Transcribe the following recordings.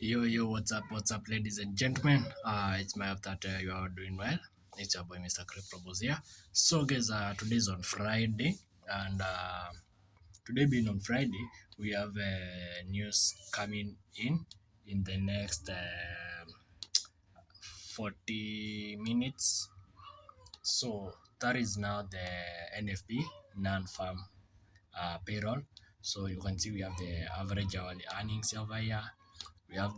What's up, ladies and gentlemen? It's my hope that you are doing well. It's your boy, Mr. Cryptobos here. So, guys, today's on Friday, and today being on Friday, we have news coming in the next 40 minutes. So, that is now the NFP non-farm payroll. So you can see we have the average hourly earnings over here. We have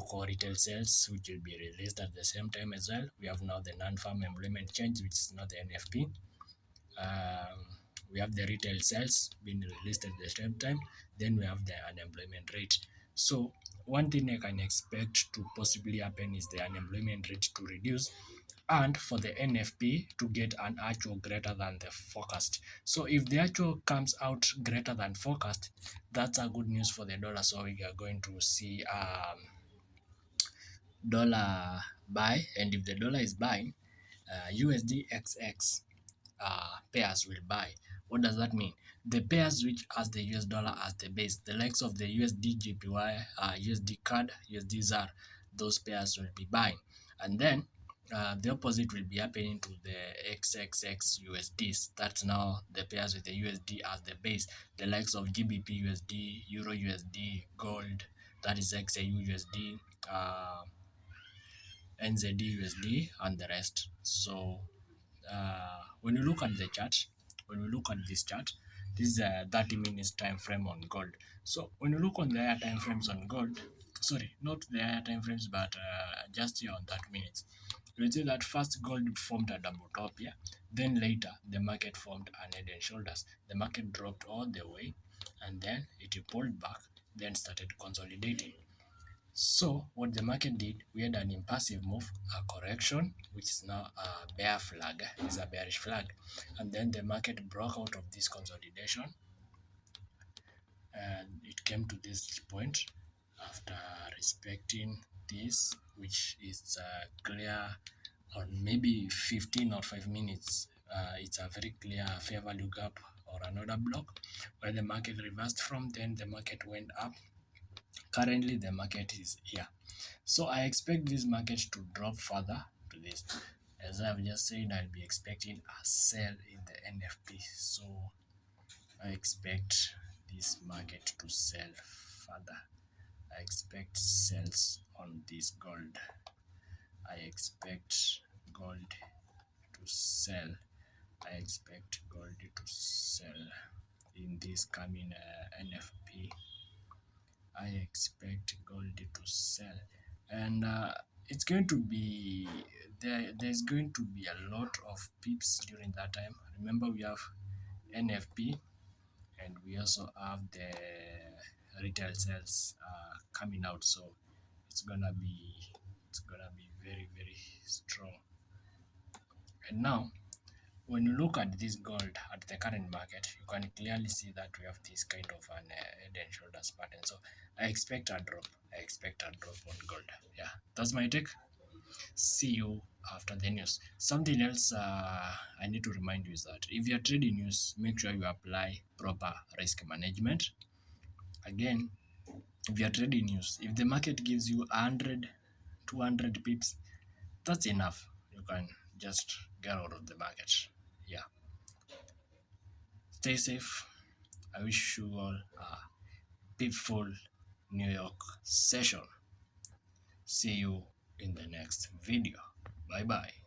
core retail sales, which will be released at the same time as well. We have now the non-farm employment change, which is not the NFP. Um, we have the retail sales being released at the same time. Then we have the unemployment rate. So one thing I can expect to possibly happen is the unemployment rate to reduce and for the NFP to get an actual greater than the forecast. So if the actual comes out greater than forecast, that's a good news for the dollar. So we are going to see dollar buy, and if the dollar is buying, USD XX pairs will buy. What does that mean? The pairs which has the US dollar as the base, the likes of the USD JPY, USD CAD, USD ZAR, those pairs will be buying. And then the opposite will be happening to the XXX USDs. That's now the pairs with the USD as the base, the likes of GBP USD, Euro USD, Gold, that is XAU USD, NZD USD, and the rest. So when you look at the chart, when we look at this chart, this is a 30 minutes time frame on gold. So when you look on the higher time frames on gold, sorry, not the higher time frames, but just here on 30 minutes, you will see that first gold formed a double top here. Then later the market formed an head and shoulders. The market dropped all the way, and then it pulled back, then started consolidating. So what the market did, we had an impulsive move, a correction, which is now a bear flag, is a bearish flag. And then the market broke out of this consolidation and it came to this point after respecting this, which is clear on maybe 15 or 5 minutes. It's a very clear fair value gap or another block where the market reversed from, then the market went up. Currently the market is here, so I expect this market to drop further to this. As I've just said, I'll be expecting a sell in the NFP, so I expect this market to sell further. I expect sells on this gold. I expect gold to sell. I expect gold to sell in this coming NFP. I expect gold to sell, and it's going to be there's going to be a lot of pips during that time. Remember, we have NFP and we also have the retail sales coming out, so it's gonna be very strong. And now when you look at this gold at the current market, you can clearly see that we have this kind of an head and shoulders pattern. So I expect a drop. I expect a drop on gold. Yeah, that's my take. See you after the news. Something else I need to remind you is that if you're trading news, make sure you apply proper risk management. Again, if you're trading news, if the market gives you 100, 200 pips, that's enough. You can just get out of the market. Yeah. Stay safe. I wish you all a peaceful New York session. See you in the next video. Bye bye.